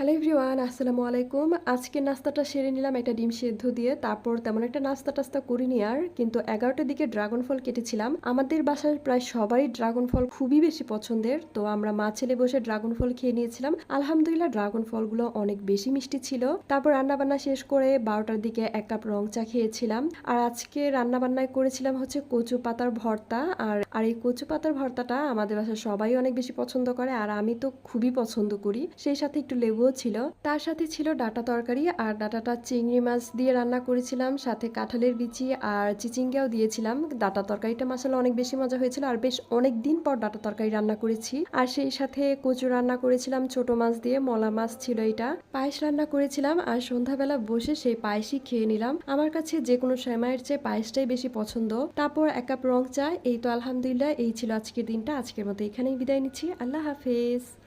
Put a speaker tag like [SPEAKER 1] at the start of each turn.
[SPEAKER 1] Hello everyone, আসসালামু আলাইকুম। আজকে নাস্তাটা সেরে নিলাম একটা ডিম সেদ্ধ দিয়ে। তারপর তেমন একটা নাস্তা-টাস্তা করিনি আর। কিন্তু ১১টার দিকে ড্রাগন ফল কেটেছিলাম। আমাদের বাসার প্রায় সবারই ড্রাগন ফল খুবই বেশি পছন্দের। তো আমরা মা ছেলে বসে ড্রাগন ফল খেয়ে নিয়েছিলাম। আলহামদুলিল্লাহ ড্রাগন ফলগুলো অনেক বেশি মিষ্টি ছিল। তারপর রান্নাবান্না শেষ করে ১২টার দিকে ১ কাপ রং চা খেয়েছিলাম। আর আজকে রান্নাবান্নায় করেছিলাম হচ্ছে কচু পাতার ভর্তা। আর এই কচু পাতার ভর্তাটা আমাদের বাসার সবাই অনেক বেশি পছন্দ করে। আর আমি তো খুবই পছন্দ করি। সেই সাথে একটু লেবুও ছিল। তার সাথে ছিল ডাঁটা তরকারি। আর ডাঁটাটা চিংড়ি মাছ দিয়ে রান্না করেছিলাম, সাথে কাঁঠালের বিচি আর চিচিঙ্গাও দিয়েছিলাম। ডাঁটা তরকারিটা মাসাল্লাহ অনেক বেশি মজা হয়েছিল। আর বেশ অনেক দিন পর ডাঁটা তরকারি রান্না করেছি। আর সেই সাথে কচু রান্না করেছিলাম ছোট মাছ দিয়ে, মলা মাছ ছিল এটা। পায়েস রান্না করেছিলাম আর সন্ধ্যাবেলা বসে সেই পায়েসই খেয়ে নিলাম। আমার কাছে যে কোনো সেমাইয়ের চেয়ে পায়েসটাই বেশি পছন্দ। তারপর ১ কাপ রং চা। এই তো আলহামদুলিল্লাহ এই ছিল আজকের দিনটা। আজকের মতো এখানেই বিদায় নিচ্ছি। আল্লাহ হাফেজ।